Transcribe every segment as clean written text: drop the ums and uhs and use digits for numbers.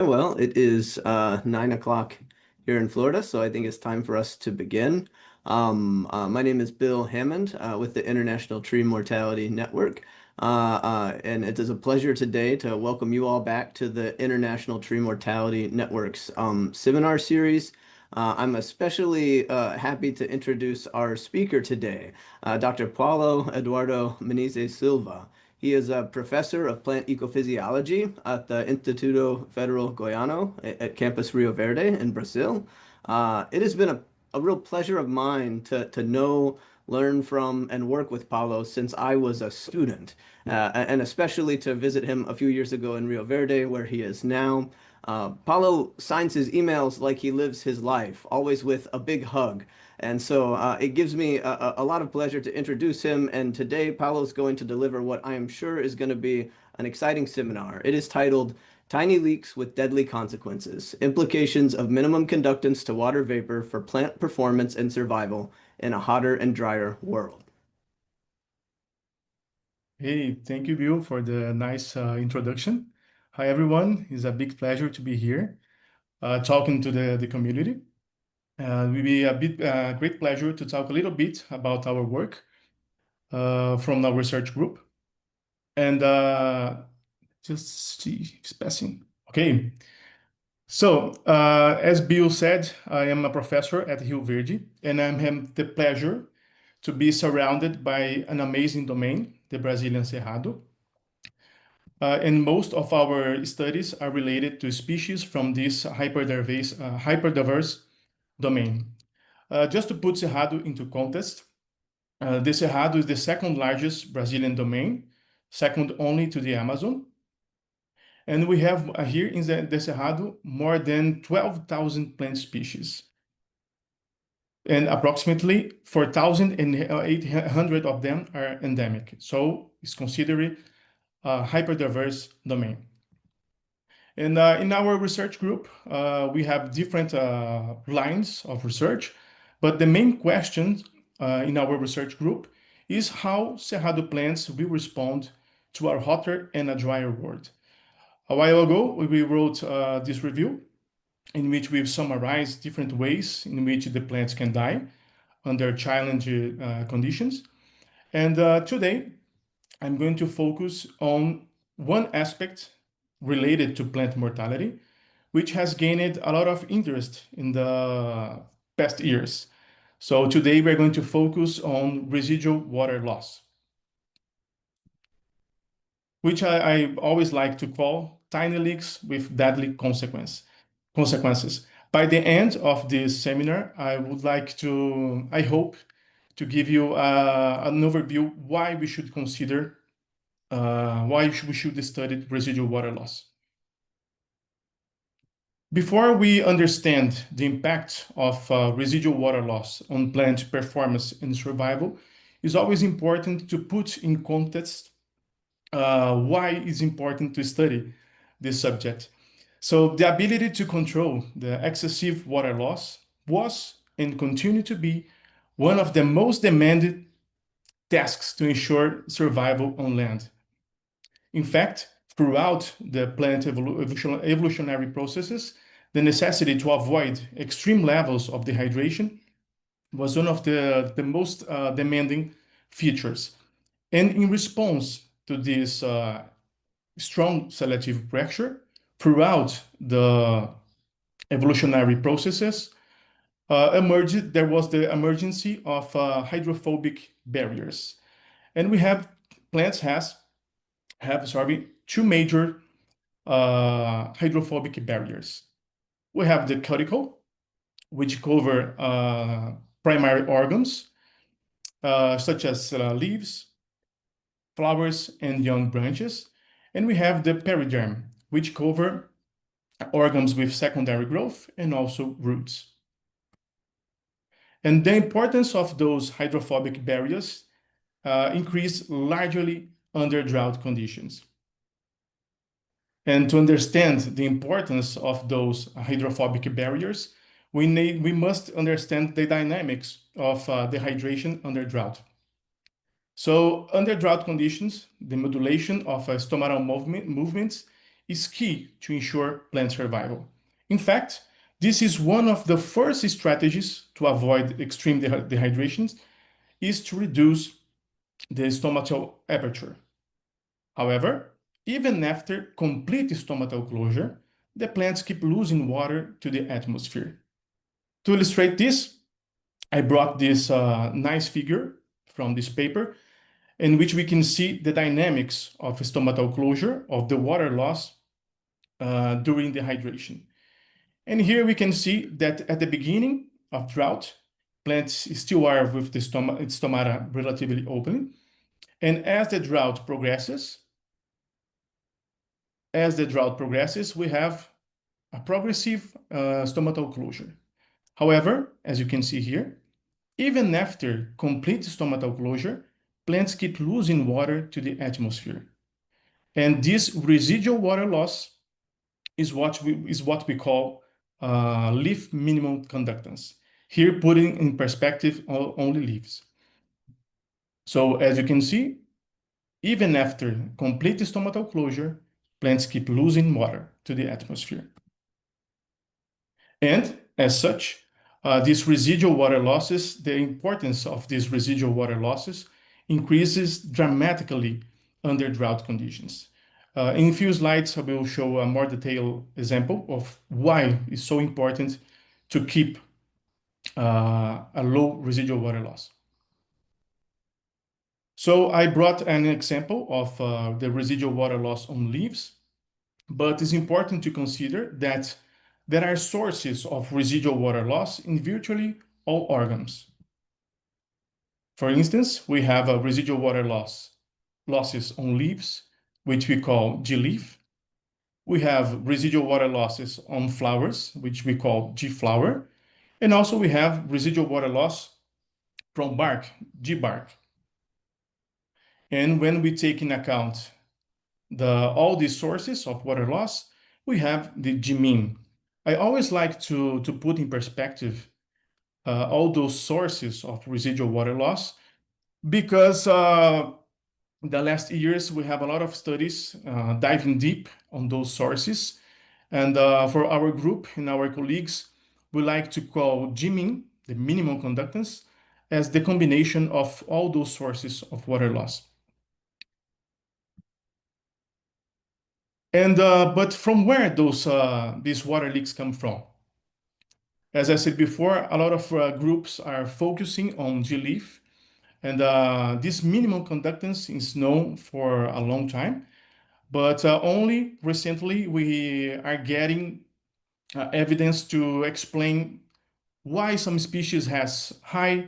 Well, it is 9 o'clock here in Florida, so I think it's time for us to begin. My name is Bill Hammond with the International Tree Mortality Network, and it is a pleasure today to welcome you all back to the International Tree Mortality Network's seminar series. I'm especially happy to introduce our speaker today, Dr. Paulo Eduardo Menezes Silva. He is a professor of plant ecophysiology at the Instituto Federal Goiano at Campus Rio Verde in Brazil. It has been a real pleasure of mine to know, learn from, and work with Paulo since I was a student, and especially to visit him a few years ago in Rio Verde, where he is now. Paulo signs his emails like he lives his life, always with a big hug. And so it gives me a lot of pleasure to introduce him. And today, Paulo's going to deliver what I am sure is going to be an exciting seminar. It is titled Tiny Leaks with Deadly Consequences: Implications of Minimum Conductance to Water Vapor for Plant Performance and Survival in a Hotter and Drier World. Hey, thank you, Bill, for the nice introduction. Hi, everyone. It's a big pleasure to be here talking to the community. It will be a great pleasure to talk a little bit about our work from our research group. And just see, it's passing. Okay. So, as Bill said, I am a professor at Rio Verde, and I have the pleasure to be surrounded by an amazing domain, the Brazilian Cerrado. And most of our studies are related to species from this hyperdiverse domain. Just to put Cerrado into context, the Cerrado is the second largest Brazilian domain, second only to the Amazon. And we have here in the Cerrado more than 12,000 plant species. And approximately 4,800 of them are endemic. So it's considered a hyperdiverse domain. And in our research group, we have different lines of research, but the main question in our research group is how Cerrado plants will respond to our hotter and a drier world. A while ago, we wrote this review in which we've summarized different ways in which the plants can die under challenging conditions. And today, I'm going to focus on one aspect related to plant mortality, which has gained a lot of interest in the past years. So today we're going to focus on residual water loss, which I always like to call tiny leaks with deadly consequences. By the end of this seminar, I would like to, I hope, to give you an overview why we should consider why we should study residual water loss. Before we understand the impact of residual water loss on plant performance and survival, it's always important to put in context why it's important to study this subject. So the ability to control the excessive water loss was and continue to be one of the most demanded tasks to ensure survival on land. In fact, throughout the plant evolutionary processes, the necessity to avoid extreme levels of dehydration was one of the most demanding features. And in response to this strong selective pressure throughout the evolutionary processes, there was the emergence of hydrophobic barriers. And we have plants have two major hydrophobic barriers. We have the cuticle, which cover primary organs, such as leaves, flowers, and young branches. And we have the periderm, which cover organs with secondary growth and also roots. And the importance of those hydrophobic barriers increase largely under drought conditions. And to understand the importance of those hydrophobic barriers, we must understand the dynamics of dehydration under drought. So under drought conditions, the modulation of stomatal movements is key to ensure plant survival. In fact, this is one of the first strategies to avoid extreme dehydrations is to reduce the stomatal aperture. However, even after complete stomatal closure, the plants keep losing water to the atmosphere. To illustrate this, I brought this nice figure from this paper in which we can see the dynamics of stomatal closure of the water loss during dehydration. And here we can see that at the beginning of drought, plants still are with the stomata relatively open. And as the drought progresses, we have a progressive stomatal closure. However, as you can see here, even after complete stomatal closure, plants keep losing water to the atmosphere. And this residual water loss is what we call leaf minimum conductance. Here, putting in perspective only leaves. So as you can see, even after complete stomatal closure, plants keep losing water to the atmosphere. And as such, these residual water losses, the importance of these residual water losses increases dramatically under drought conditions. In a few slides, I will show a more detailed example of why it's so important to keep a low residual water loss. So I brought an example of the residual water loss on leaves, but it's important to consider that there are sources of residual water loss in virtually all organs. For instance, we have a residual water losses on leaves, which we call G-leaf. We have residual water losses on flowers, which we call G-flower. And also we have residual water loss from bark, G-bark. And when we take in account all these sources of water loss, we have the G-mean. I always like to put in perspective all those sources of residual water loss because the last years we have a lot of studies diving deep on those sources. And for our group and our colleagues, we like to call G-mean, the minimum conductance, as the combination of all those sources of water loss. And but from where these water leaks come from? As I said before, a lot of groups are focusing on G-leaf, and this minimum conductance is known for a long time, but only recently we are getting evidence to explain why some species has high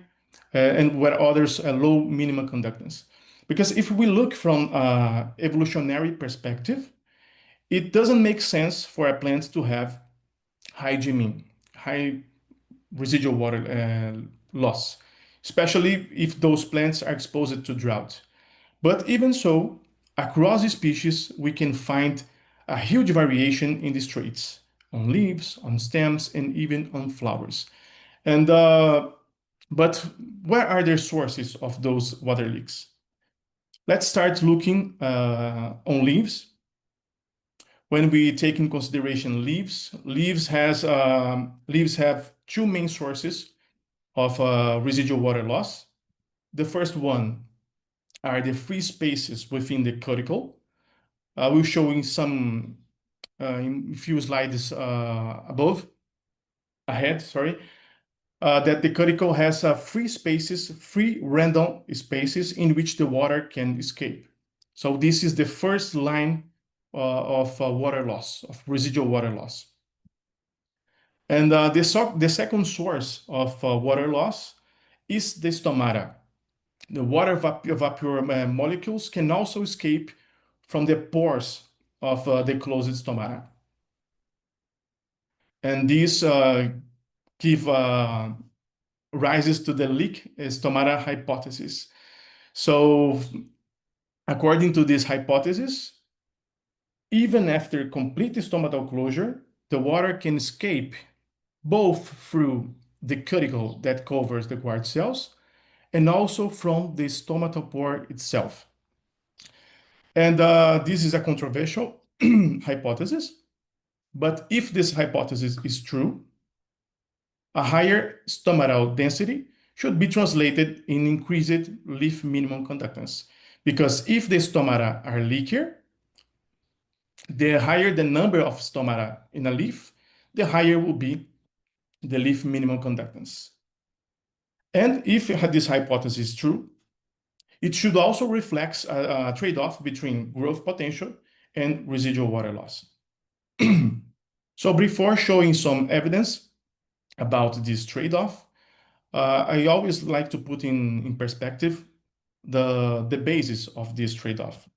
and where others low minimum conductance. Because if we look from evolutionary perspective, it doesn't make sense for a plant to have high G-mean, high residual water loss, especially if those plants are exposed to drought. But even so, across the species, we can find a huge variation in these traits on leaves, on stems, and even on flowers. And but where are the sources of those water leaks? Let's start looking on leaves. When we take in consideration leaves have two main sources of residual water loss. The first one are the free spaces within the cuticle. We'll show in some in a few slides ahead, sorry, that the cuticle has free random spaces in which the water can escape. So this is the first line of water loss, of residual water loss. And the second source of water loss is the stomata. The water vapor molecules can also escape from the pores of the closed stomata. And these give rises to the leak stomata hypothesis. So according to this hypothesis, even after complete stomatal closure, the water can escape both through the cuticle that covers the guard cells and also from the stomatal pore itself. And this is a controversial hypothesis. But if this hypothesis is true, a higher stomatal density should be translated in increased leaf minimum conductance. Because if the stomata are leakier, the higher the number of stomata in a leaf, the higher will be the leaf minimum conductance. And if this hypothesis is true, it should also reflect a trade-off between growth potential and residual water loss. So before showing some evidence about this trade-off, I always like to put in perspective the basis of this trade-off.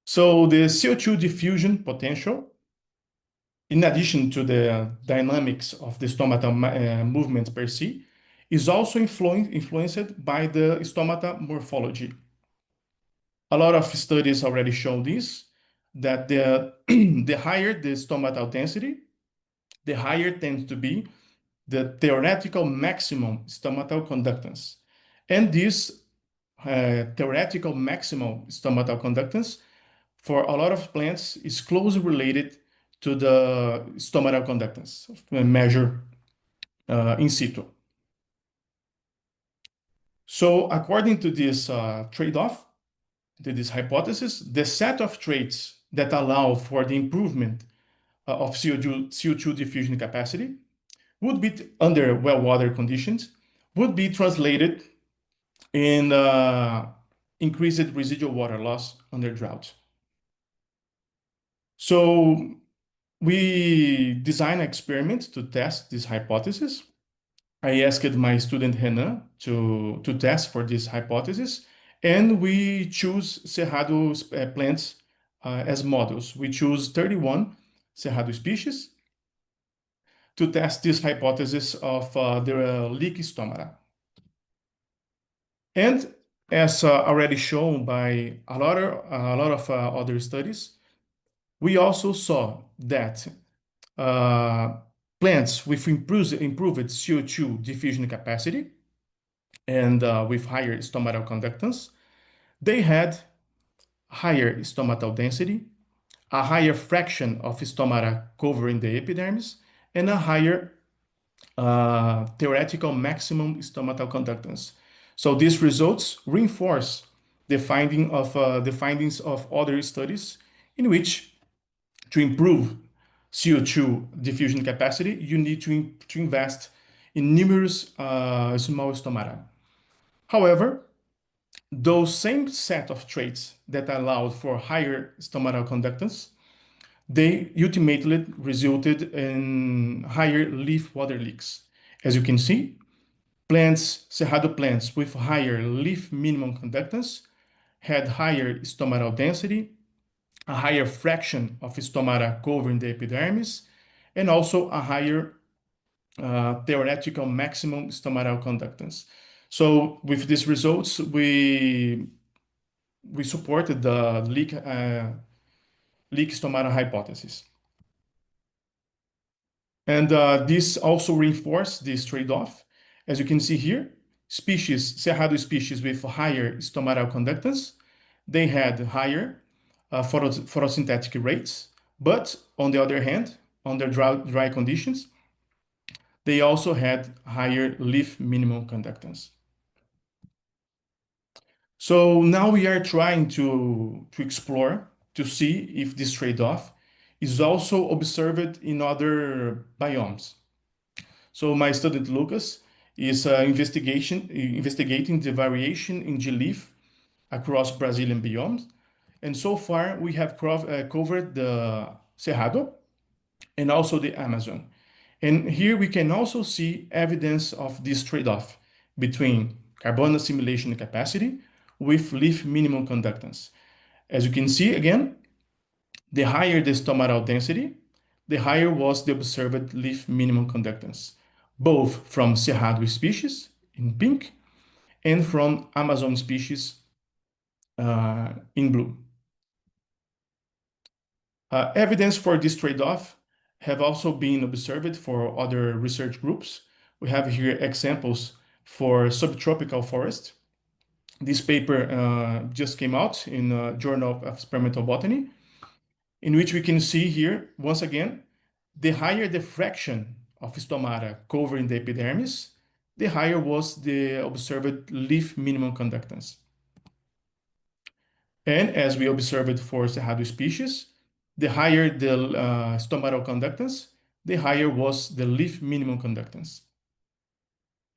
So the CO2 diffusion potential, in addition to the dynamics of the stomatal movement per se, is also influenced by the stomata morphology. A lot of studies already show this, that the higher the stomatal density, the higher tends to be the theoretical maximum stomatal conductance. And this theoretical maximum stomatal conductance for a lot of plants is closely related to the stomatal conductance measured in situ. So according to this trade-off, to this hypothesis, the set of traits that allow for the improvement of CO2 diffusion capacity would be under well water conditions, would be translated in increased residual water loss under drought. So we designed an experiment to test this hypothesis. I asked my student Renan to test for this hypothesis, and we choose Cerrado plants as models. We choose 31 Cerrado species to test this hypothesis of the leaky stomata. And as already shown by a lot of other studies, we also saw that plants with improved CO2 diffusion capacity and with higher stomatal conductance, they had higher stomatal density, a higher fraction of stomata covering the epidermis, and a higher theoretical maximum stomatal conductance. So these results reinforce the findings of other studies in which to improve CO2 diffusion capacity, you need to invest in numerous small stomata. However, those same set of traits that allowed for higher stomatal conductance, they ultimately resulted in higher leaf water leaks. As you can see, Cerrado plants with higher leaf minimum conductance had higher stomatal density, a higher fraction of stomata covering the epidermis, and also a higher theoretical maximum stomatal conductance. So with these results, we supported the leak stomata hypothesis. And this also reinforced this trade-off. As you can see here, Cerrado species with higher stomatal conductance, they had higher photosynthetic rates, but on the other hand, under dry conditions, they also had higher leaf minimum conductance. So now we are trying to explore to see if this trade-off is also observed in other biomes. So my student Lucas is investigating the variation in G-leaf across Brazilian biomes. And so far we have covered the Cerrado and also the Amazon. And here we can also see evidence of this trade-off between carbon assimilation capacity with leaf minimum conductance. As you can see again, the higher the stomatal density, the higher was the observed leaf minimum conductance, both from Cerrado species in pink and from Amazon species in blue. Evidence for this trade-off have also been observed for other research groups. We have here examples for subtropical forest. This paper just came out in Journal of Experimental Botany. in which we can see here, once again, the higher the fraction of stomata covering the epidermis, the higher was the observed leaf minimum conductance. And as we observed for Cerrado species, the higher the stomatal conductance, the higher was the leaf minimum conductance.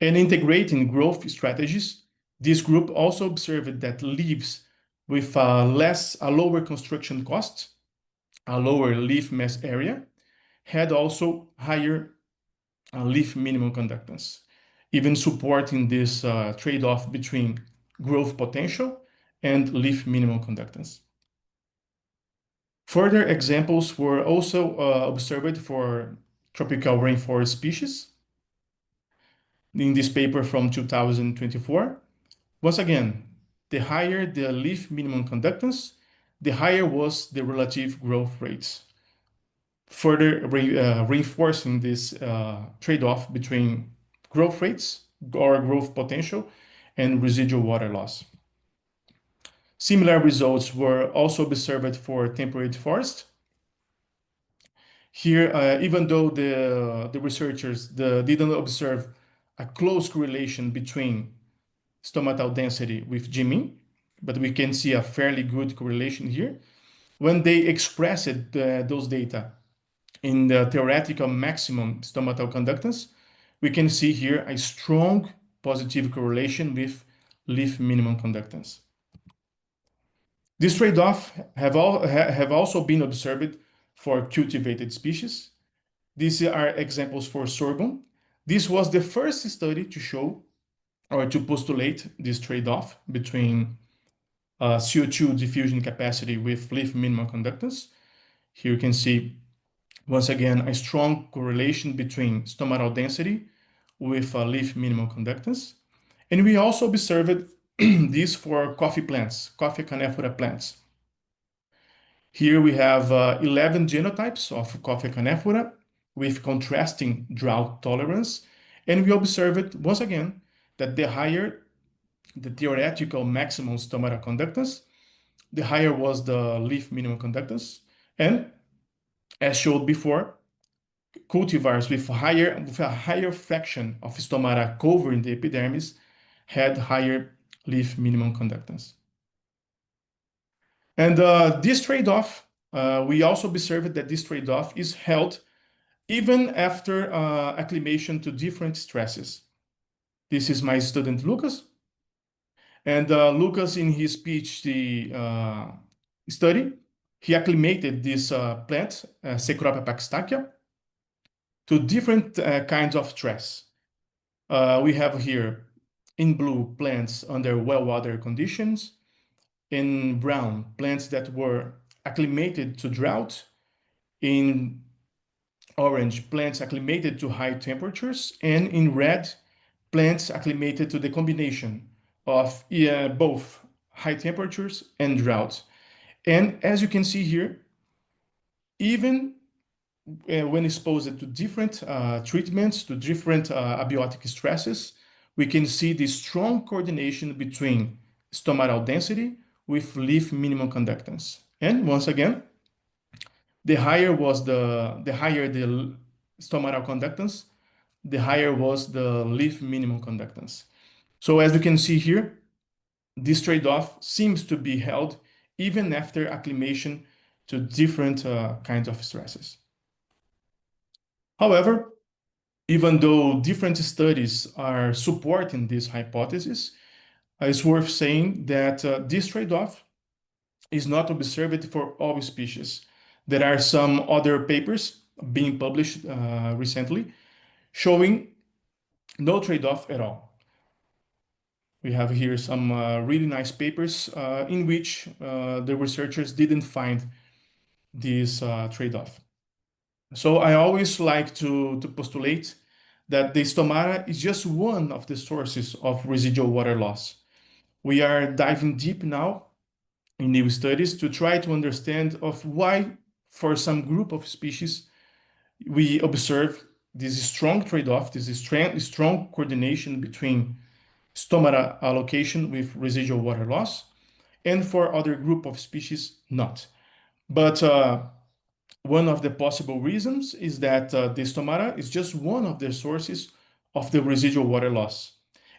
And integrating growth strategies, this group also observed that leaves with a lower construction cost, a lower leaf mass area, had also higher leaf minimum conductance, even supporting this trade-off between growth potential and leaf minimum conductance. Further examples were also observed for tropical rainforest species in this paper from 2024. Once again, the higher the leaf minimum conductance, the higher was the relative growth rates, further reinforcing this trade-off between growth rates or growth potential and residual water loss. Similar results were also observed for temperate forest. Here, even though the researchers didn't observe a close correlation between stomatal density with Gmin, but we can see a fairly good correlation here. When they expressed those data in the theoretical maximum stomatal conductance, we can see here a strong positive correlation with leaf minimum conductance. This trade-off have also been observed for cultivated species. These are examples for sorghum. This was the first study to show or to postulate this trade-off between CO2 diffusion capacity with leaf minimum conductance. Here you can see, once again, a strong correlation between stomatal density with leaf minimum conductance. And we also observed this for coffee plants, coffee canephora plants. Here we have 11 genotypes of coffee canephora with contrasting drought tolerance. And we observed, once again, that the higher the theoretical maximum stomatal conductance, the higher was the leaf minimum conductance. And as showed before, cultivars with a higher fraction of stomata covering the epidermis had higher leaf minimum conductance. And this trade-off, we also observed that this trade-off is held even after acclimation to different stresses. This is my student Lucas. And Lucas, in his PhD study, he acclimated this plant, Cecropia paxtachia, to different kinds of stress. We have here in blue plants under well-watered conditions, in brown plants that were acclimated to drought, in orange plants acclimated to high temperatures, and in red plants acclimated to the combination of both high temperatures and drought. And as you can see here, even when exposed to different treatments, to different abiotic stresses, we can see the strong coordination between stomatal density with leaf minimum conductance. And once again, the higher the stomatal conductance, the higher was the leaf minimum conductance. So as you can see here, this trade-off seems to be held even after acclimation to different kinds of stresses. However, even though different studies are supporting this hypothesis, it's worth saying that this trade-off is not observed for all species. There are some other papers being published recently showing no trade-off at all. We have here some really nice papers in which the researchers didn't find this trade-off. So I always like to postulate that the stomata is just one of the sources of residual water loss. We are diving deep now in new studies to try to understand of why, for some group of species, we observe this strong trade-off, this strong coordination between stomata allocation with residual water loss, and for other group of species, not. But One of the possible reasons is that the stomata is just one of the sources of the residual water loss.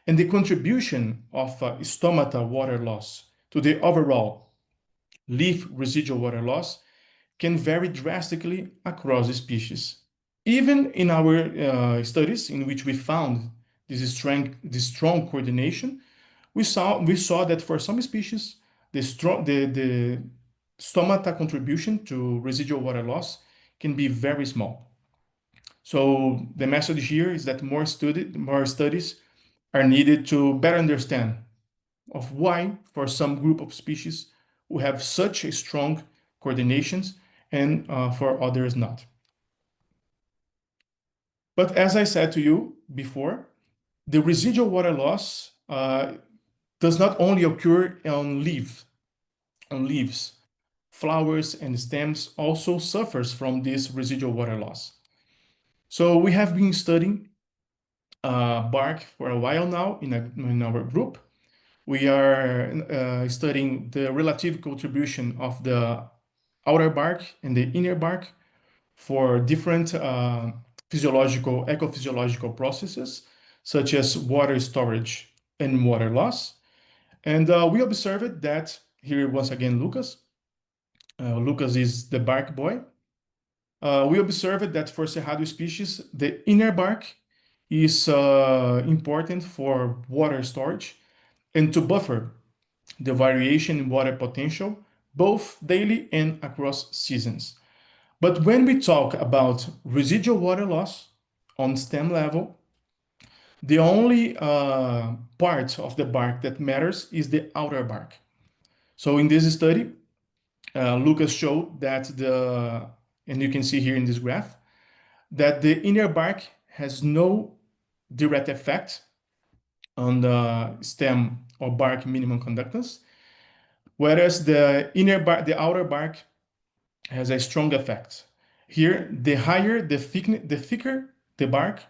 And the contribution of stomata water loss to the overall leaf residual water loss can vary drastically across species. Even in our studies in which we found this strong coordination, we saw that for some species, the stomata contribution to residual water loss can be very small. So the message here is that more studies are needed to better understand of why for some group of species we have such a strong coordinations and for others not. But as I said to you before, the residual water loss does not only occur on leaves, flowers and stems also suffers from this residual water loss. So we have been studying bark for a while now in our group. We are studying the relative contribution of the outer bark and the inner bark for different ecophysiological processes, such as water storage and water loss. And we observed that here, once again, Lucas is the bark boy. We observed that for Cerrado species, the inner bark is important for water storage and to buffer the variation in water potential, both daily and across seasons. But when we talk about residual water loss on stem level, the only part of the bark that matters is the outer bark. So in this study, Lucas showed that and you can see here in this graph, that the inner bark has no direct effect on the stem or bark minimum conductance, whereas the outer bark has a strong effect. Here, the thicker the bark,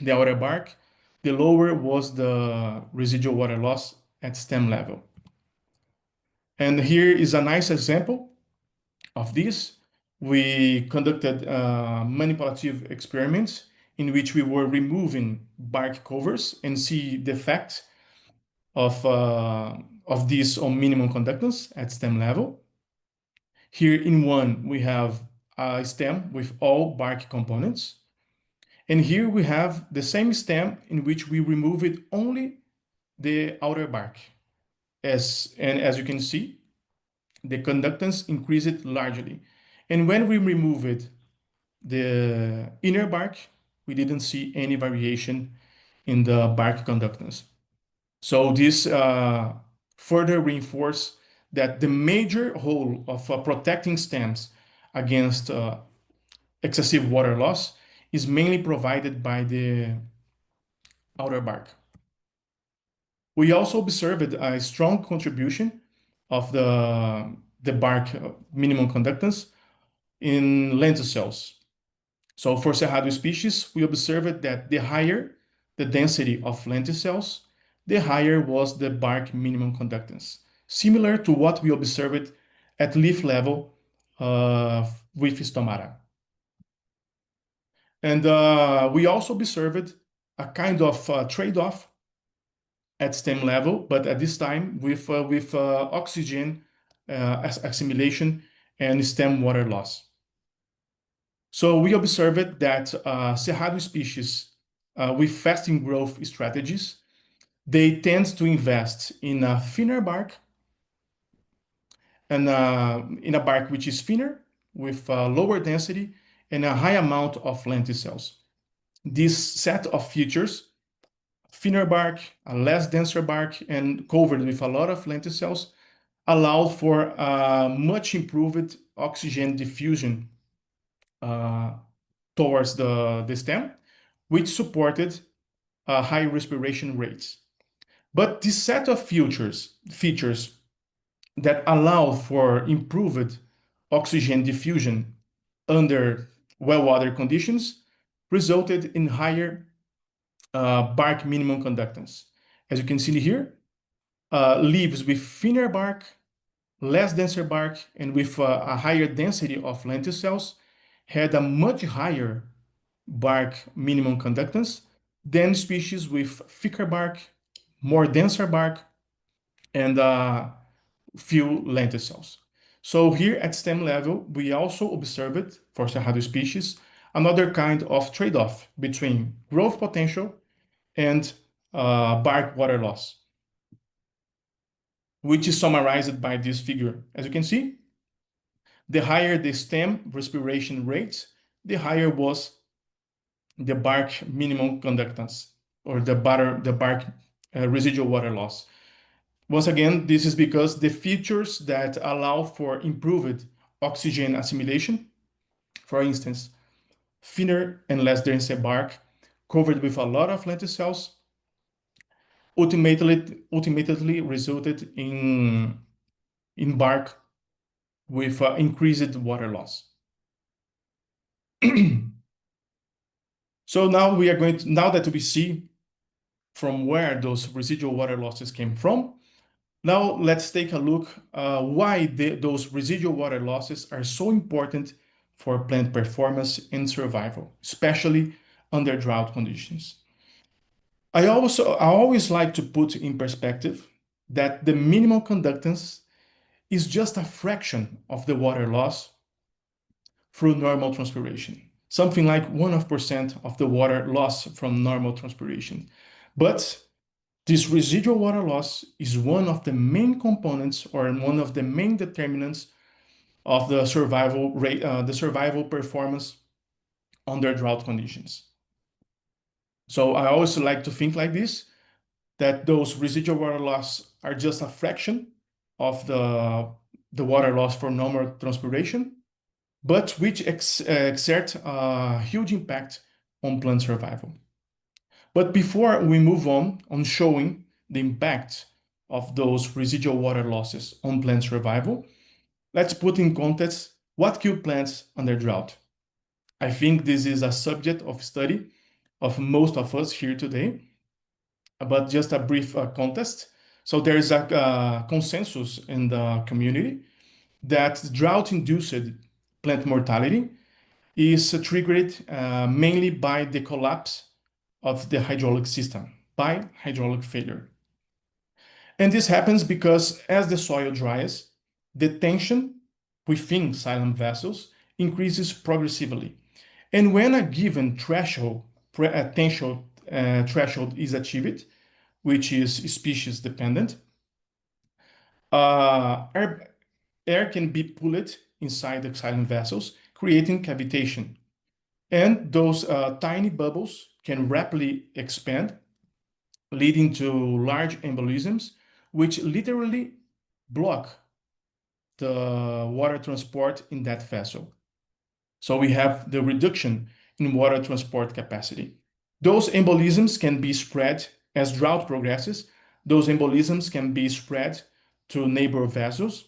the outer bark, the lower was the residual water loss at stem level. And here is a nice example of this. We conducted manipulative experiments in which we were removing bark covers and see the effect of this on minimum conductance at stem level. Here in one, we have a stem with all bark components. And here we have the same stem in which we removed only the outer bark. As you can see, the conductance increased largely. And when we removed the inner bark, we didn't see any variation in the bark conductance. So this further reinforced that the major role of protecting stems against excessive water loss is mainly provided by the outer bark. We also observed a strong contribution of the bark minimum conductance in lenticels. So for Cerrado species, we observed that the higher the density of lenticels, the higher was the bark minimum conductance, similar to what we observed at leaf level with stomata. And we also observed a kind of trade-off at stem level, but at this time with oxygen assimilation and stem water loss. So we observed that Cerrado species with fasting growth strategies, they tend to invest in a thinner bark and in a bark which is thinner with lower density and a high amount of lenticels. This set of features, thinner bark, a less denser bark, and covered with a lot of lenticels, allowed for much improved oxygen diffusion towards the stem, which supported high respiration rates. But this set of features that allow for improved oxygen diffusion under well-watered conditions resulted in higher bark minimum conductance. As you can see here, leaves with thinner bark less denser bark and with a higher density of lentil cells had a much higher bark minimum conductance than species with thicker bark, more denser bark, and few lentil cells. So here at stem level, we also observed for Cerrado species another kind of trade-off between growth potential and bark water loss, which is summarized by this figure. As you can see, the higher the stem respiration rate, the higher was the bark minimum conductance or the bark residual water loss. Once again, this is because the features that allow for improved oxygen assimilation, for instance, thinner and less dense bark covered with a lot of lentil cells, ultimately resulted in bark with increased water loss. So now that we see from where those residual water losses came from, now let's take a look why those residual water losses are so important for plant performance and survival, especially under drought conditions. I always like to put in perspective that the minimum conductance is just a fraction of the water loss through normal transpiration, something like 1% of the water loss from normal transpiration. But this residual water loss is one of the main components or one of the main determinants of the survival rate, the survival performance under drought conditions. So I always like to think like this, that those residual water loss are just a fraction of the water loss for normal transpiration, but which exert a huge impact on plant survival. But before we move on showing the impact of those residual water losses on plant survival, let's put in context what kills plants under drought. I think this is a subject of study of most of us here today, but just a brief context. So there is a consensus in the community that drought-induced plant mortality is triggered mainly by the collapse of the hydraulic system, by hydraulic failure. And this happens because as the soil dries, the tension within xylem vessels increases progressively. And when a given threshold is achieved, which is species dependent, air can be pulled inside the xylem vessels, creating cavitation. And those tiny bubbles can rapidly expand, leading to large embolisms, which literally block the water transport in that vessel. So we have the reduction in water transport capacity. Those embolisms can be spread as drought progresses. Those embolisms can be spread to neighbor vessels,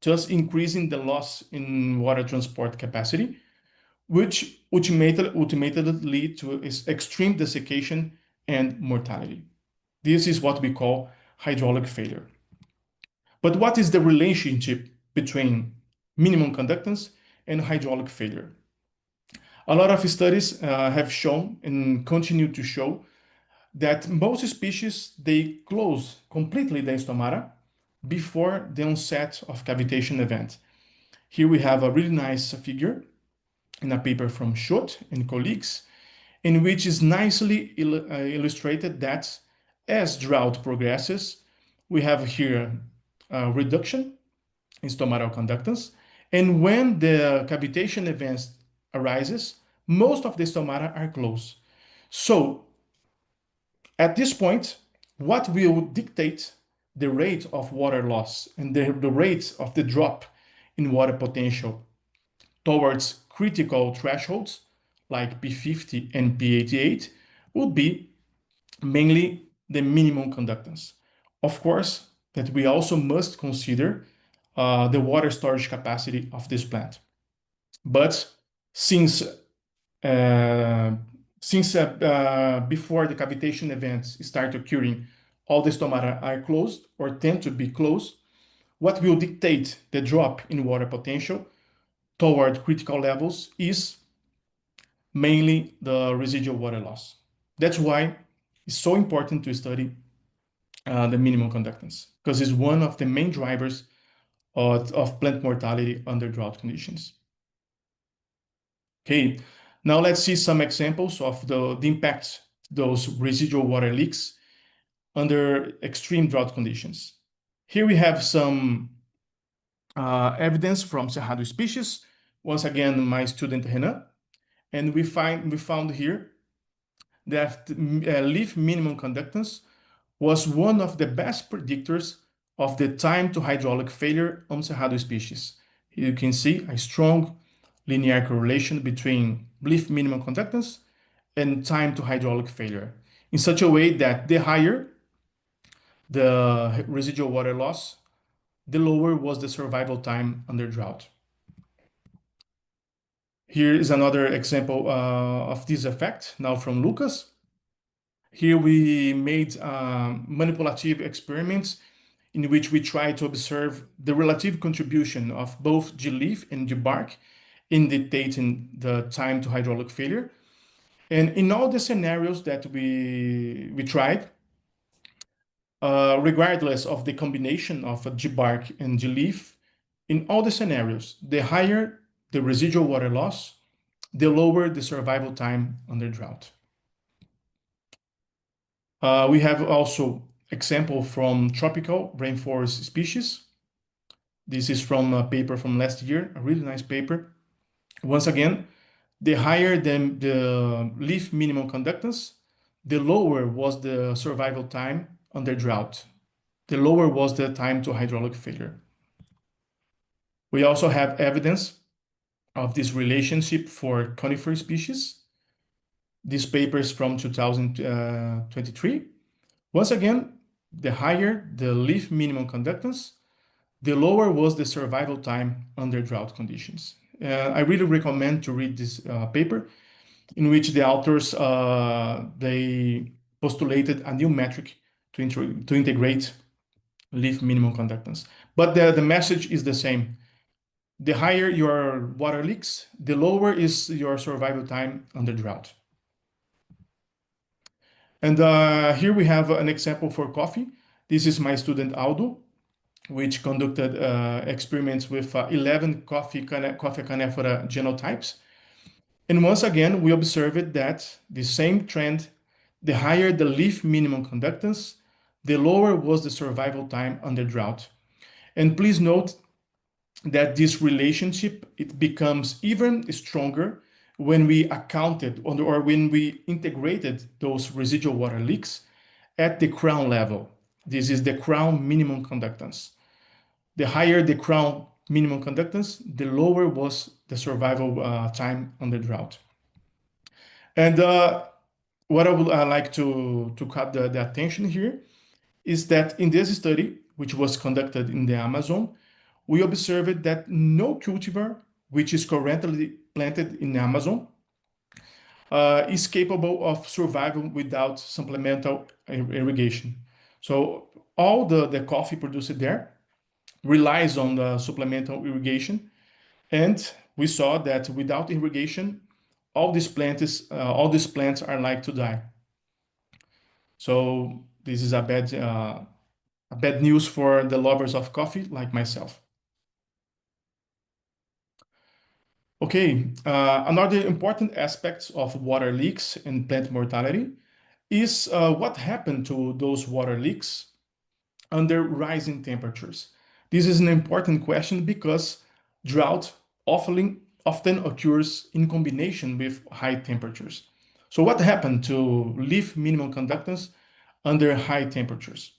thus increasing the loss in water transport capacity, which ultimately lead to extreme desiccation and mortality. This is what we call hydraulic failure. But what is the relationship between minimum conductance and hydraulic failure? A lot of studies have shown and continue to show that most species, they close completely the stomata before the onset of cavitation event. Here we have a really nice figure in a paper from Schott and colleagues, in which is nicely illustrated that as drought progresses, we have here a reduction in stomatal conductance, and when the cavitation event arises, most of the stomata are closed. So at this point, what will dictate the rate of water loss and the rate of the drop in water potential towards critical thresholds like P50 and P88 would be mainly the minimum conductance. Of course, that we also must consider the water storage capacity of this plant. But since before the cavitation events start occurring, all the stomata are closed or tend to be closed, what will dictate the drop in water potential toward critical levels is mainly the residual water loss. That's why it's so important to study the minimum conductance, because it's one of the main drivers of plant mortality under drought conditions. Okay, now let's see some examples of the impacts those residual water leaks under extreme drought conditions. Here we have some evidence from Cerrado species. Once again, my student Renan, and we found here that leaf minimum conductance was one of the best predictors of the time to hydraulic failure on Cerrado species. You can see a strong linear correlation between leaf minimum conductance and time to hydraulic failure, in such a way that the higher the residual water loss, the lower was the survival time under drought. Here is another example of this effect, now from Lucas. Here we made manipulative experiments in which we try to observe the relative contribution of both G-leaf and G-bark in dictating the time to hydraulic failure. And in all the scenarios that we tried, regardless of the combination of G-bark and G-leaf, in all the scenarios, the higher the residual water loss, the lower the survival time under drought. We have also example from tropical rainforest species. This is from a paper from last year, a really nice paper. Once again, the higher the leaf minimum conductance, the lower was the survival time under drought. The lower was the time to hydraulic failure. We also have evidence of this relationship for conifer species. This paper is from 2023. Once again, the higher the leaf minimum conductance, the lower was the survival time under drought conditions. I really recommend to read this paper, in which the authors they postulated a new metric to integrate leaf minimum conductance. But the message is the same. The higher your water leaks, the lower is your survival time under drought. And here we have an example for coffee. This is my student Aldo, which conducted experiments with 11 coffee canephora genotypes. And once again, we observed that the same trend, the higher the leaf minimum conductance, the lower was the survival time under drought. And please note that this relationship, it becomes even stronger when we accounted or when we integrated those residual water leaks at the crown level. This is the crown minimum conductance. The higher the crown minimum conductance, the lower was the survival time under drought. And what I would like to cut the attention here is that in this study, which was conducted in the Amazon, we observed that no cultivar which is currently planted in the Amazon is capable of survival without supplemental irrigation. So all the coffee produced there relies on the supplemental irrigation, and we saw that without irrigation, all these plants are like to die. So this is a bad news for the lovers of coffee like myself. Okay, another important aspect of water leaks and plant mortality is what happened to those water leaks under rising temperatures. This is an important question because drought often occurs in combination with high temperatures. So what happened to leaf minimum conductance under high temperatures?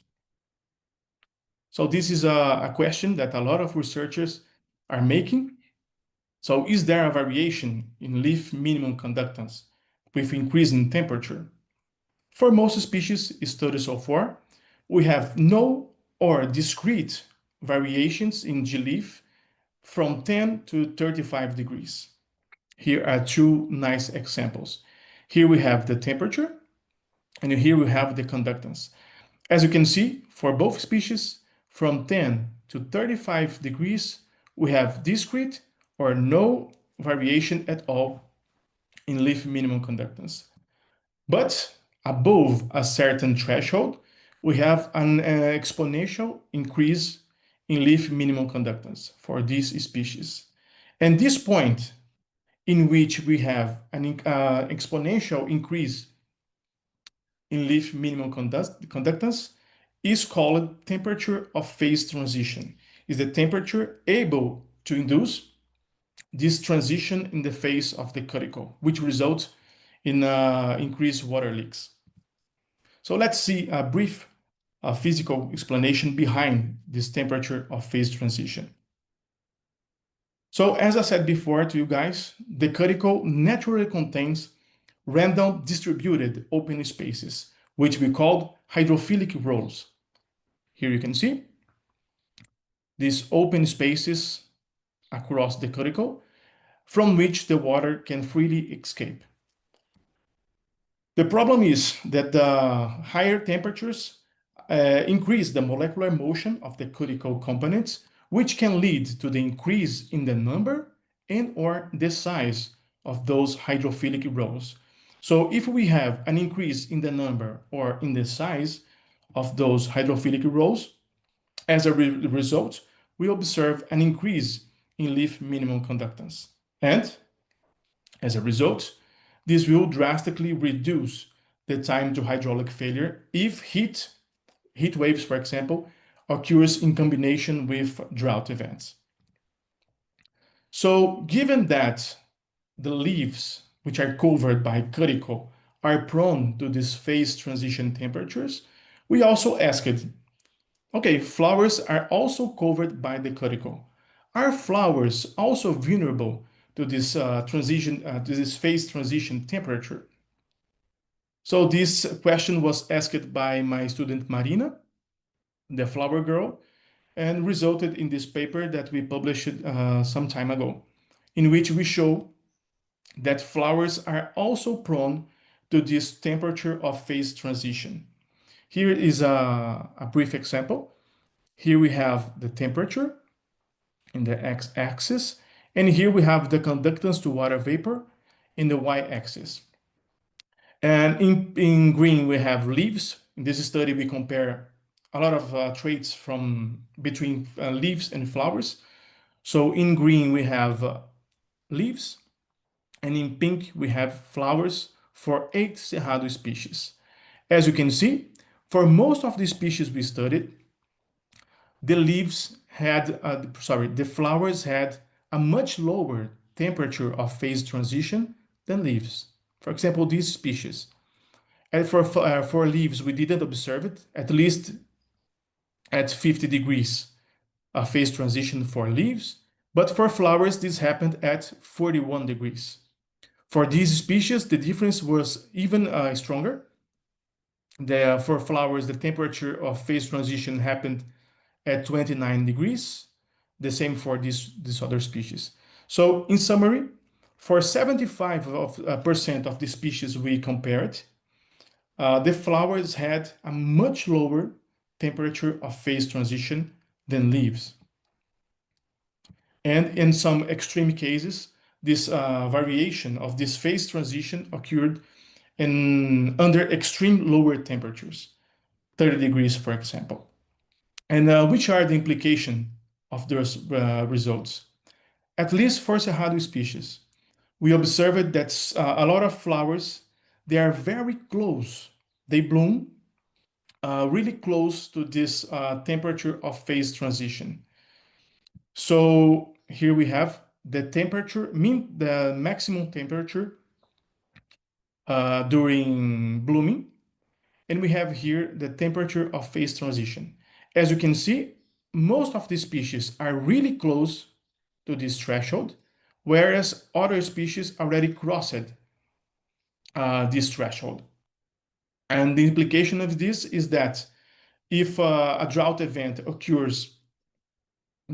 So this is a question that a lot of researchers are making. So is there a variation in leaf minimum conductance with increasing temperature? For most species studied so far, we have no or discrete variations in G-leaf from 10 to 35 degrees. Here are two nice examples. Here we have the temperature, and here we have the conductance. As you can see, for both species, from 10 to 35 degrees, we have discrete or no variation at all in leaf minimum conductance. But above a certain threshold, we have an exponential increase in leaf minimum conductance for this species. And this point in which we have an exponential increase in leaf minimum conductance is called temperature of phase transition. Is the temperature able to induce this transition in the phase of the cuticle, which results in increased water leaks. So let's see a brief physical explanation behind this temperature of phase transition. So as I said before to you guys, the cuticle naturally contains random distributed open spaces, which we call hydrophilic rows. Here you can see these open spaces across the cuticle from which the water can freely escape. The problem is that the higher temperatures increase the molecular motion of the cuticle components, which can lead to the increase in the number and or the size of those hydrophilic rows. So if we have an increase in the number or in the size of those hydrophilic rows, as a result, we observe an increase in leaf minimum conductance. And as a result, this will drastically reduce the time to hydraulic failure if heat waves, for example, occurs in combination with drought events. So given that the leaves, which are covered by cuticle, are prone to these phase transition temperatures, we also asked, okay, flowers are also covered by the cuticle. Are flowers also vulnerable to this to this phase transition temperature? So this question was asked by my student Marina, the flower girl, and resulted in this paper that we published some time ago, in which we show that flowers are also prone to this temperature of phase transition. Here is a brief example. Here we have the temperature in the x-axis, and here we have the conductance to water vapor in the y-axis. And in green, we have leaves. In this study, we compare a lot of traits from between leaves and flowers. So in green, we have leaves, and in pink, we have flowers for 8 Cerrado species. As you can see, for most of the species we studied, the flowers had a much lower temperature of phase transition than leaves. For example, these species. And for leaves, we didn't observe it, at least at 50 degrees phase transition for leaves. But for flowers, this happened at 41 degrees. For these species, the difference was even stronger. For flowers, the temperature of phase transition happened at 29 degrees, the same for this other species. So in summary, for 75% of the species we compared, the flowers had a much lower temperature of phase transition than leaves. And in some extreme cases, this variation of this phase transition occurred under extreme lower temperatures, 30 degrees, for example. And which are the implications of those results? At least for Cerrado species, we observed that a lot of flowers, they are very close. They bloom really close to this temperature of phase transition. So here we have the temperature, the maximum temperature during blooming, and we have here the temperature of phase transition. As you can see, most of the species are really close to this threshold, whereas other species already crossed this threshold. And the implication of this is that if a drought event occurs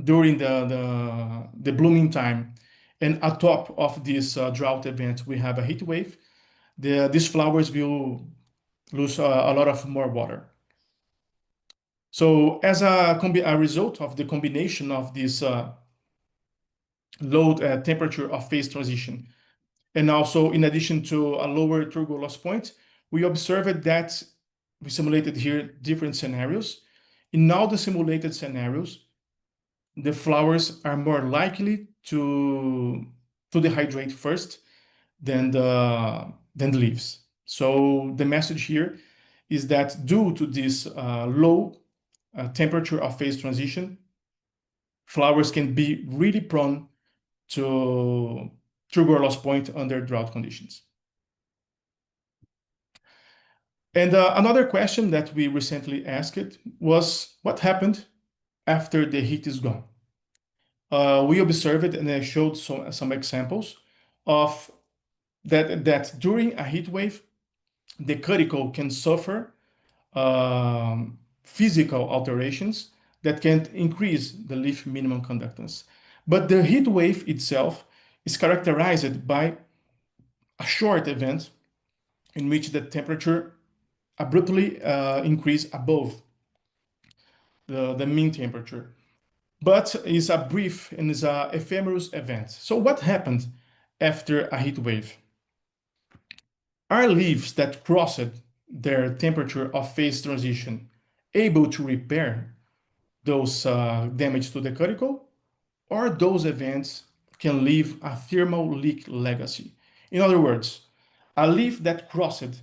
during the blooming time, and atop of this drought event, we have a heat wave, these flowers will lose a lot of more water. So as a result of the combination of this low temperature of phase transition, and also in addition to a lower turbo loss point, we observed that we simulated here different scenarios. In all the simulated scenarios, the flowers are more likely to dehydrate first than the leaves. So the message here is that due to this low temperature of phase transition, flowers can be really prone to trigger loss point under drought conditions. And another question that we recently asked was, what happened after the heat is gone? We observed and I showed some examples of that during a heat wave, the cuticle can suffer physical alterations that can increase the leaf minimum conductance. But the heat wave itself is characterized by a short event in which the temperature abruptly increase above the mean temperature, but is a brief and is a ephemeral event. So what happened after a heat wave? Are leaves that crossed their temperature of phase transition able to repair those damage to the cuticle, or those events can leave a thermal leak legacy? In other words, a leaf that crossed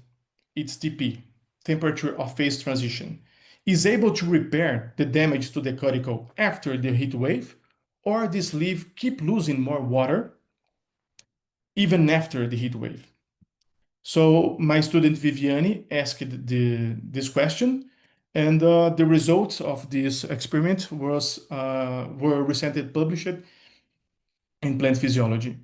its TP, temperature of phase transition, is able to repair the damage to the cuticle after the heat wave, or this leaf keep losing more water even after the heat wave? So my student Viviane asked this question, and the results of this experiment were recently published in Plant Physiology.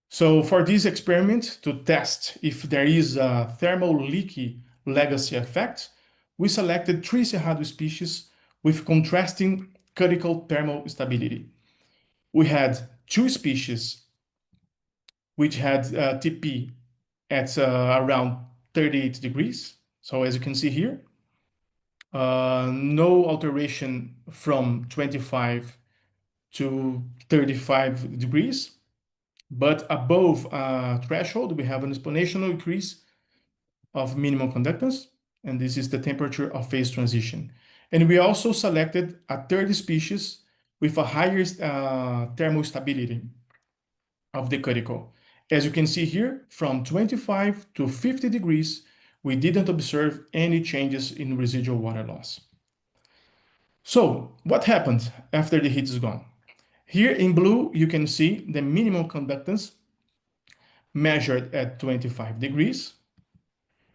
So for this experiment, to test if there is a thermal leaky legacy effect, we selected three Cerrado species with contrasting cuticle thermal stability. We had two species which had TP at around 38 degrees. So as you can see here, no alteration from 25 to 35 degrees, but above threshold, we have an exponential increase of minimum conductance, and this is the temperature of phase transition. And we also selected a third species with a higher thermal stability of the cuticle. As you can see here, from 25 to 50 degrees, we didn't observe any changes in residual water loss. So what happened after the heat is gone? Here in blue, you can see the minimum conductance measured at 25 degrees.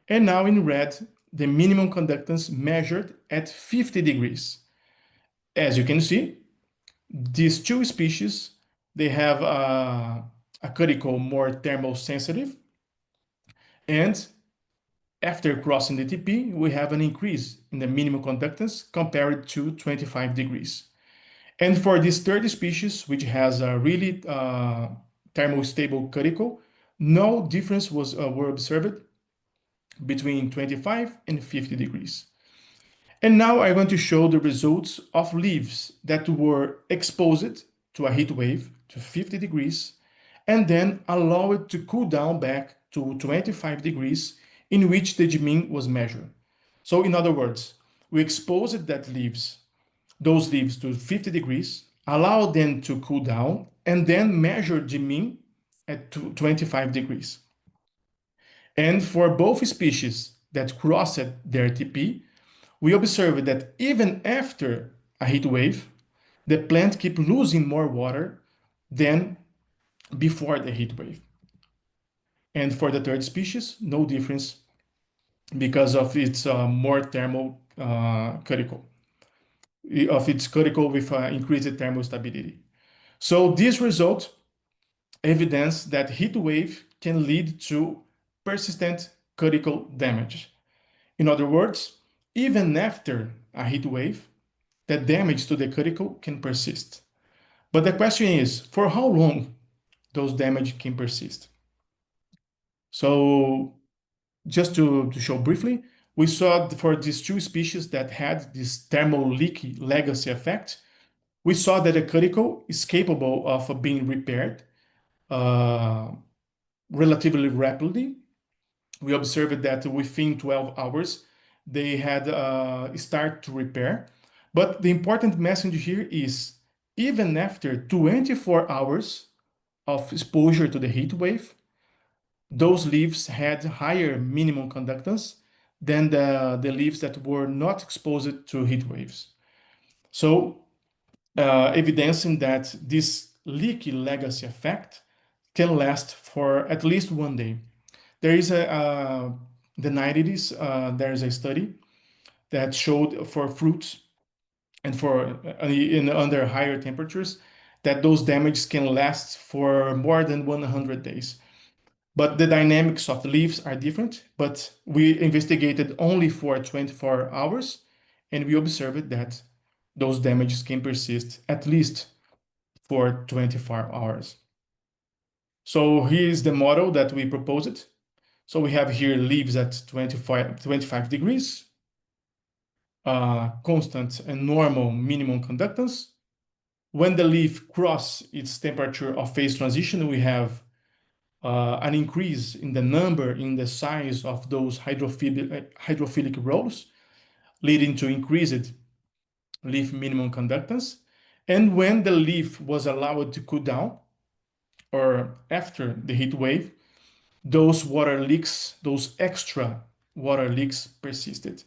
And now in red, the minimum conductance measured at 50 degrees. As you can see, these two species, they have a cuticle more thermal sensitive. And after crossing the TP, we have an increase in the minimum conductance compared to 25 degrees. And for this third species, which has a really thermostable cuticle, no difference were observed between 25 and 50 degrees. And now I'm going to show the results of leaves that were exposed to a heat wave to 50 degrees and then allowed to cool down back to 25 degrees, in which the Gmin was measured. So in other words, we exposed those leaves to 50 degrees, allowed them to cool down, and then measured Gmin at 25 degrees. And for both species that crossed their TP, we observed that even after a heat wave, the plant keep losing more water than before the heat wave. And for the third species, no difference because of its more thermal cuticle, of its cuticle with increased thermal stability. So this result evidence that heat wave can lead to persistent cuticle damage. In other words, even after a heat wave, the damage to the cuticle can persist. But the question is, for how long those damage can persist? So just to show briefly, We saw for these two species that had this thermal leak legacy effect, we saw that a cuticle is capable of being repaired uh, relatively rapidly. We observed that within 12 hours, they had start to repair. But the important message here is even after 24 hours of exposure to the heat wave, those leaves had higher minimum conductance than the leaves that were not exposed to heat waves. So, evidencing that this leaky legacy effect can last for at least one day. There is the 90s, there is a study that showed for fruits and for in under higher temperatures that those damages can last for more than 100 days. But the dynamics of the leaves are different. But we investigated only for 24 hours, and we observed that those damages can persist at least for 24 hours. So here is the model that we proposed. So we have here leaves at 25 degrees, constant and normal minimum conductance. When the leaf crosses its temperature of phase transition, we have an increase in the number, in the size of those hydrophilic rows, leading to increased leaf minimum conductance. And when the leaf was allowed to cool down, or after the heat wave, those water leaks, those extra water leaks persisted.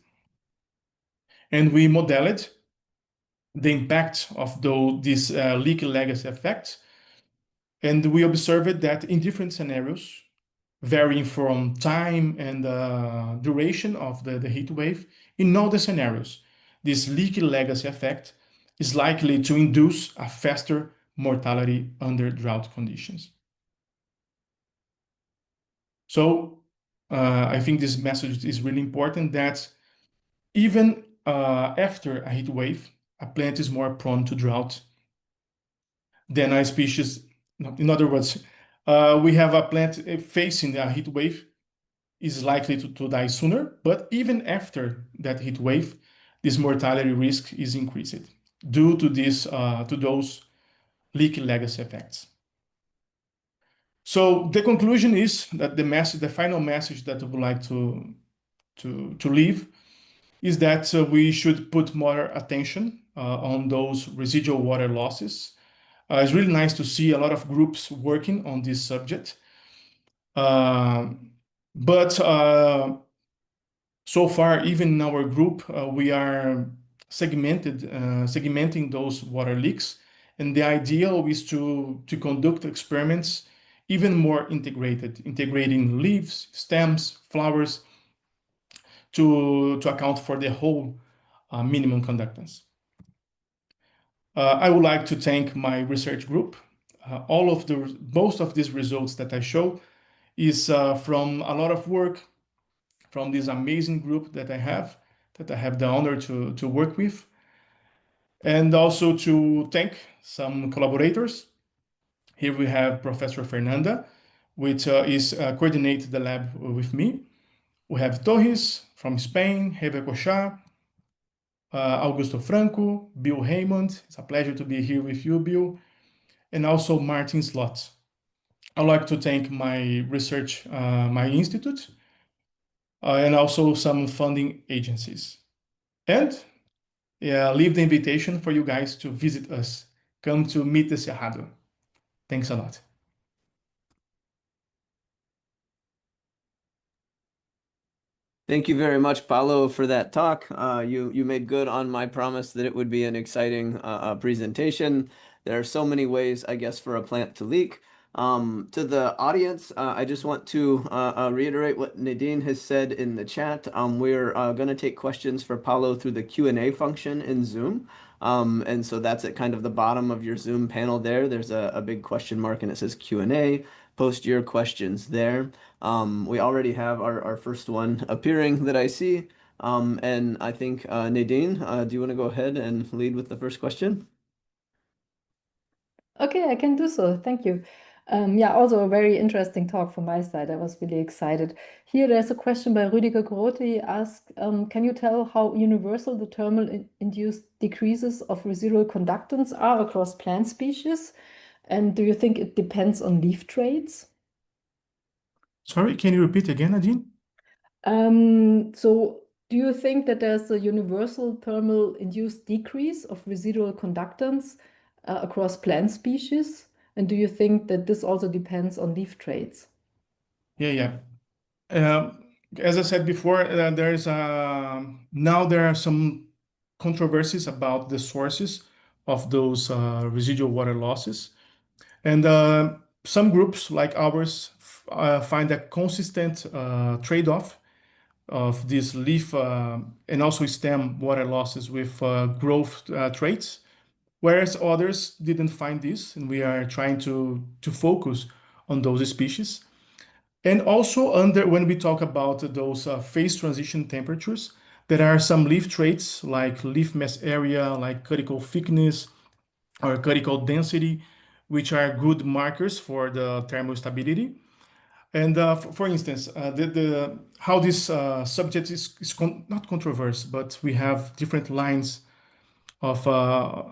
And we modeled the impact of this leaky legacy effect. And we observed that in different scenarios, varying from time and duration of the heat wave, in all the scenarios, this leaky legacy effect is likely to induce a faster mortality under drought conditions. So I think this message is really important that even after a heat wave, a plant is more prone to drought than a species. In other words, we have a plant facing a heat wave is likely to die sooner, but even after that heat wave, this mortality risk is increased due to those leaky legacy effects. So the conclusion is that the final message that I would like to leave is that we should put more attention on those residual water losses. It's really nice to see a lot of groups working on this subject. But so far, even in our group, we are segmenting those water leaks. And the ideal is to conduct experiments even more integrated, integrating leaves, stems, flowers to account for the whole minimum conductance. I would like to thank my research group. Most of these results that I show is from a lot of work from this amazing group that I have the honor to work with, and also to thank some collaborators. Here we have Professor Fernanda, which is coordinate the lab with me. We have Torres from Spain, Heve Cochá, Augusto Franco, Bill Raymond. It's a pleasure to be here with you, Bill, and also Martin Slot. I'd like to thank my research, my institute, and also some funding agencies. And leave the invitation for you guys to visit us. Come to meet the Cerrado. Thanks a lot. Thank you very much, Paulo, for that talk. You made good on my promise that it would be an exciting presentation. There are so many ways, I guess, for a plant to leak. To the audience, I just want to reiterate what Nadine has said in the chat. We're going to take questions for Paulo through the Q&A function in Zoom. And so that's at kind of the bottom of your Zoom panel there. There's a big question mark and it says Q&A. Post your questions there. We already have our first one appearing that I see. And I think, Nadine, do you want to go ahead and lead with the first question? Okay, I can do so. Thank you. Yeah, also a very interesting talk from my side. I was really excited. Here, there's a question by Rüdiger Grote. He asked, can you tell how universal the thermal induced decreases of residual conductance are across plant species? And do you think it depends on leaf traits? Sorry, can you repeat again, Nadine? So do you think that there's a universal thermal induced decrease of residual conductance across plant species? And do you think that this also depends on leaf traits? Yeah, yeah. Um, as I said before, now there are some controversies about the sources of those residual water losses, and some groups like ours find a consistent trade-off of these leaf and also stem water losses with growth traits, whereas others didn't find this, and we are trying to focus on those species. And also under when we talk about those phase transition temperatures, there are some leaf traits like leaf mass area, like cuticle thickness or cuticle density, which are good markers for the thermal stability. And for instance, the how this subject is not controversial, but we have different lines of uh,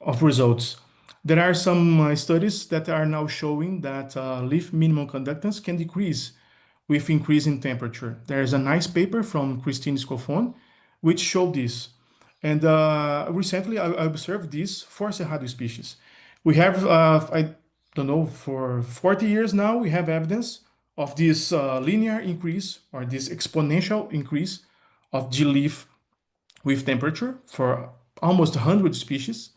of results. There are some studies that are now showing that leaf minimum conductance can decrease with increasing temperature. There is a nice paper from Christine Scofone which showed this. And recently I observed this for Cerrado species. We have, I don't know, for 40 years now, we have evidence of this linear increase or this exponential increase of G leaf with temperature for almost 100 species.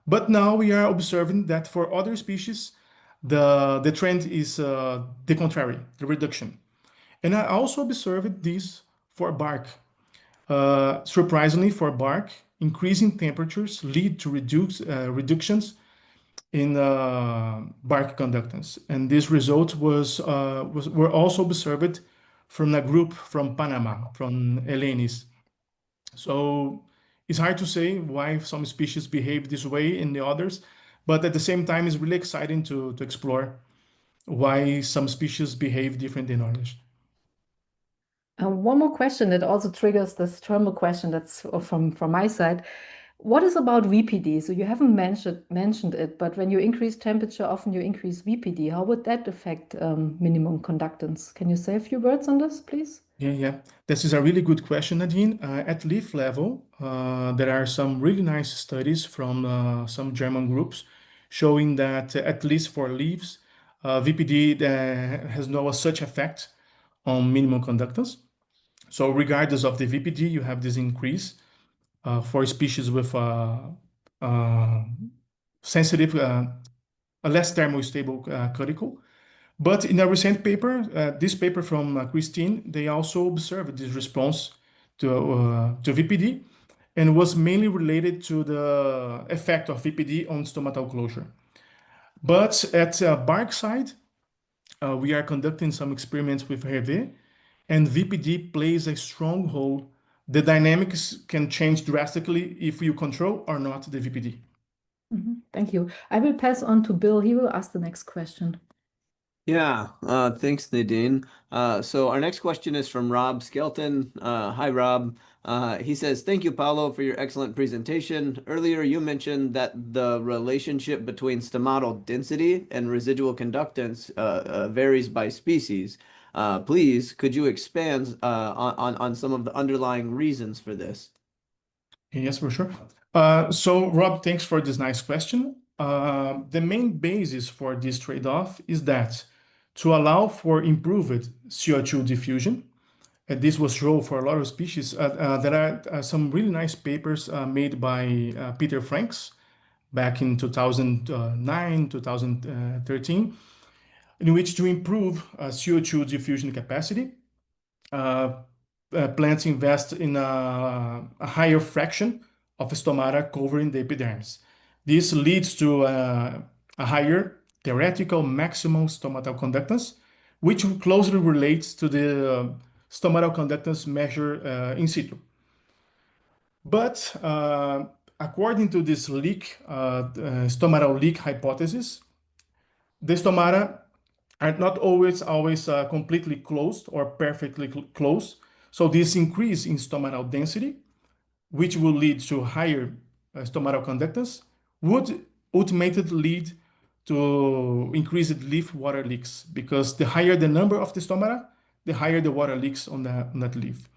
But now we are observing that for other species, the trend is the contrary, the reduction. And I also observed this for bark. Surprisingly, for bark, increasing temperatures lead to reductions in bark conductance. And this result were also observed from a group from Panama, from Elenis. So it's hard to say why some species behave this way in the others, but at the same time, it's really exciting to explore why some species behave different than others. One more question that also triggers this thermal question that's from my side. What is about VPD? So you haven't mentioned it, but when you increase temperature, often you increase VPD. How would that affect minimum conductance? Can you say a few words on this, please? Yeah, yeah. This is a really good question, Nadine. At leaf level, there are some really nice studies from some German groups showing that at least for leaves, VPD has no such effect on minimum conductance. So regardless of the VPD, you have this increase for species with uh, sensitive, a less thermostable cuticle. But in a recent paper, this paper from Christine, they also observed this response to VPD and was mainly related to the effect of VPD on stomatal closure. But at bark side, we are conducting some experiments with Hervé, and VPD plays a strong role. The dynamics can change drastically if you control or not the VPD. Thank you. I will pass on to Bill. He will ask the next question. Yeah, thanks, Nadine. So our next question is from Rob Skelton. Hi, Rob. He says, thank you, Paulo, for your excellent presentation. Earlier, you mentioned that the relationship between stomatal density and residual conductance varies by species. Please, could you expand on some of the underlying reasons for this? Yes, for sure. So, Rob, thanks for this nice question. The main basis for this trade-off is that to allow for improved CO2 diffusion, and this was shown for a lot of species, there are some really nice papers made by Peter Franks back in 2009, 2013, in which to improve CO2 diffusion capacity, uh, plants invest in a higher fraction of stomata covering the epidermis. This leads to a higher theoretical maximum stomatal conductance, which closely relates to the stomatal conductance measured in situ. But according to this stomatal leak hypothesis, the stomata are not always completely closed or perfectly closed. So this increase in stomatal density, which will lead to higher stomatal conductance, would ultimately lead to increased leaf water leaks, because the higher the number of the stomata, the higher the water leaks on that leaf.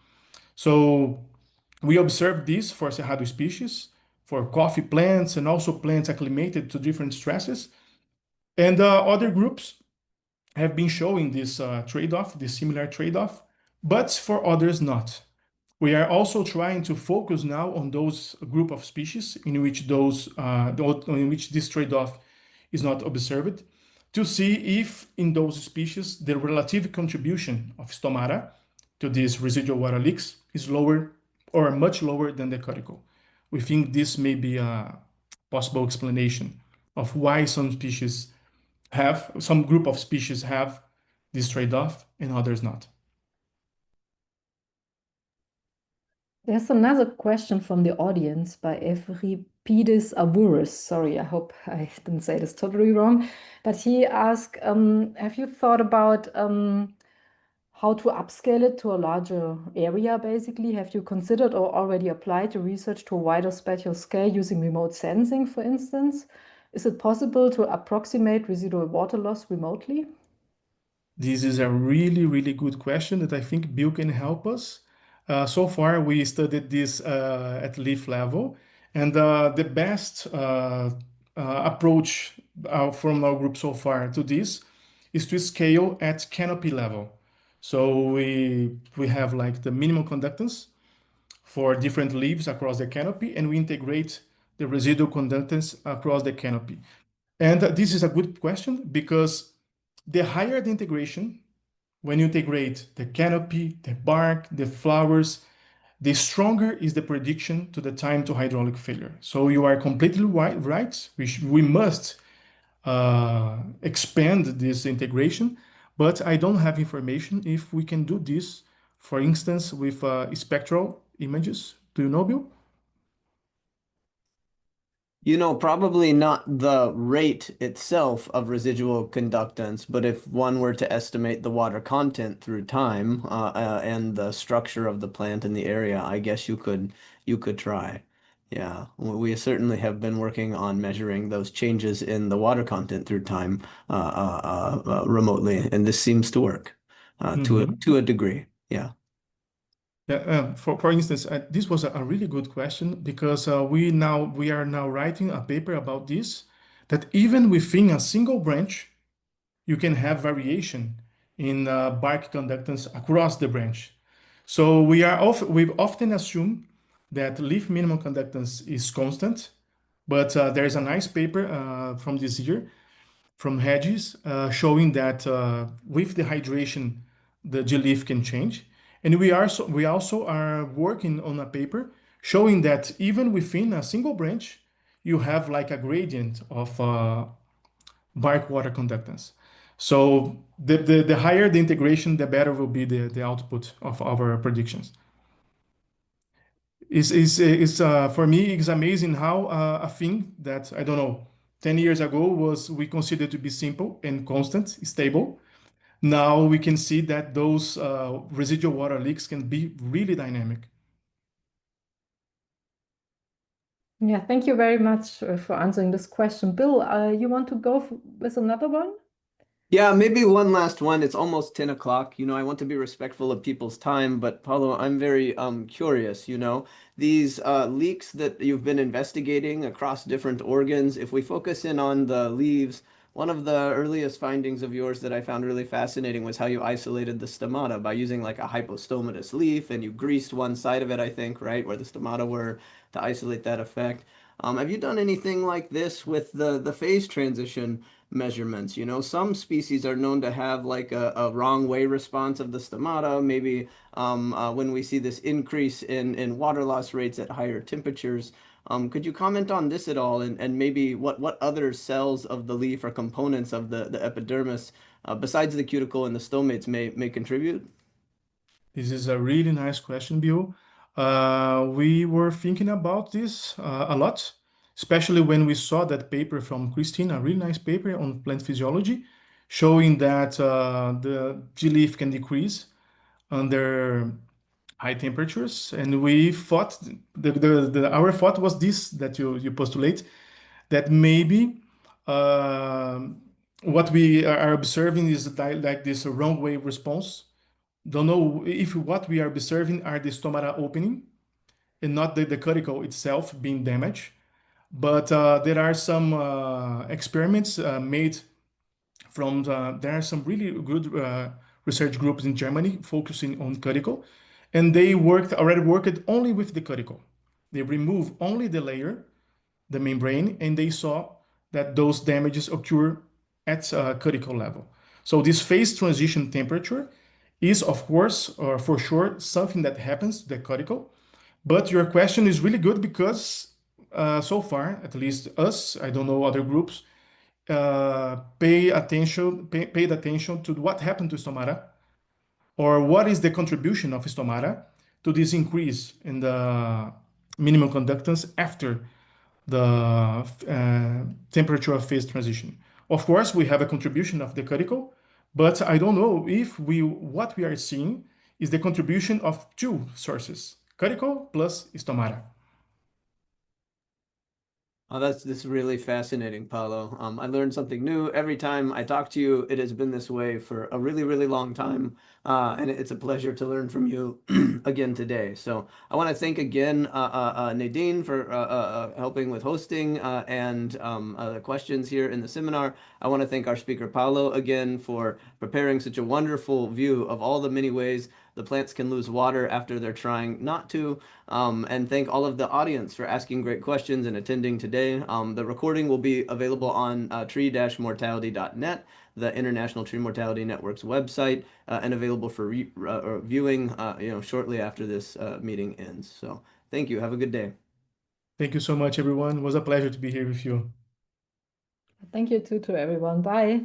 So we observed this for Cerrado species, for coffee plants, and also plants acclimated to different stresses. And other groups have been showing this trade-off, this similar trade-off, but for others not. We are also trying to focus now on those group of species in which this trade-off is not observed, to see if in those species the relative contribution of stomata to these residual water leaks is lower or much lower than the cuticle. We think this may be a possible explanation of why some group of species have this trade-off and others not. There's another question from the audience by Euripides Aburus. Sorry, I hope I didn't say this totally wrong. But he asked, have you thought about how to upscale it to a larger area, basically? Have you considered or already applied your research to a wider spatial scale using remote sensing, for instance? Is it possible to approximate residual water loss remotely? This is a really, really good question that I think Bill can help us. So far, we studied this at leaf level, and the best approach from our group so far to this is to scale at canopy level. So we have like the minimum conductance for different leaves across the canopy, and we integrate the residual conductance across the canopy. And this is a good question because the higher the integration, when you integrate the canopy, the bark, the flowers, the stronger is the prediction to the time to hydraulic failure. So you are completely right. We must expand this integration, but I don't have information if we can do this, for instance, with spectral images. Do you know, Bill? You know, probably not the rate itself of residual conductance, but if one were to estimate the water content through time, and the structure of the plant in the area, I guess you could try. Yeah, we certainly have been working on measuring those changes in the water content through time, remotely, and this seems to work, to a degree. Yeah. Yeah, for instance, this was a really good question because we are now writing a paper about this, that even within a single branch, you can have variation in bark conductance across the branch. So we've often assumed that leaf minimum conductance is constant, but there is a nice paper from this year from Hedges showing that with the hydration, the G-leaf can change. And we also are working on a paper showing that even within a single branch, you have like a gradient of bark water conductance. So the higher the integration, the better will be the output of our predictions. For me, it's amazing how a thing that, I don't know, 10 years ago was we considered to be simple and constant, stable. Now we can see that those residual water leaks can be really dynamic. Yeah, thank you very much for answering this question. Bill, you want to go with another one? Yeah, maybe one last one. It's almost 10 o'clock. I want to be respectful of people's time, but Paulo, I'm very curious, these leaks that you've been investigating across different organs. If we focus in on the leaves, one of the earliest findings of yours that I found really fascinating was how you isolated the stomata by using like a hypostomatous leaf, and you greased one side of it, I think, right, where the stomata were, to isolate that effect. Have you done anything like this with the phase transition measurements? Some species are known to have like a wrong way response of the stomata. Maybe when we see this increase in water loss rates at higher temperatures. Could you comment on this at all, and maybe what other cells of the leaf or components of the epidermis, besides the cuticle and the stomates, may contribute? This is a really nice question, Bill. We were thinking about this a lot, especially when we saw that paper from Christine, a really nice paper on plant physiology, showing that the G leaf can decrease under high temperatures. And we thought, our thought was this, that you postulate, that maybe uh, what we are observing is like this wrong wave response. Don't know if what we are observing are the stomata opening and not the cuticle itself being damaged. But there are some experiments made there are some really good research groups in Germany focusing on cuticle, and they already worked only with the cuticle. They remove only the layer, the membrane, and they saw that those damages occur at cuticle level. So this phase transition temperature is, of course, or for sure, something that happens to the cuticle. But your question is really good because so far, at least us, I don't know other groups, paid attention to what happened to stomata or what is the contribution of stomata to this increase in the minimum conductance after the temperature of phase transition. Of course, we have a contribution of the cuticle, but I don't know if what we are seeing is the contribution of two sources, cuticle plus stomata. Oh, this is really fascinating, Paulo. I learned something new every time I talk to you. It has been this way for a really, really long time, and it's a pleasure to learn from you again today. So I want to thank again Nadine for helping with hosting and the questions here in the seminar. I want to thank our speaker Paulo again for preparing such a wonderful view of all the many ways the plants can lose water after they're trying not to. And thank all of the audience for asking great questions and attending today. The recording will be available on tree-mortality.net, the International Tree Mortality Network's website, and available for viewing shortly after this meeting ends. So thank you. Have a good day. Thank you so much, everyone. It was a pleasure to be here with you. Thank you too to everyone. Bye.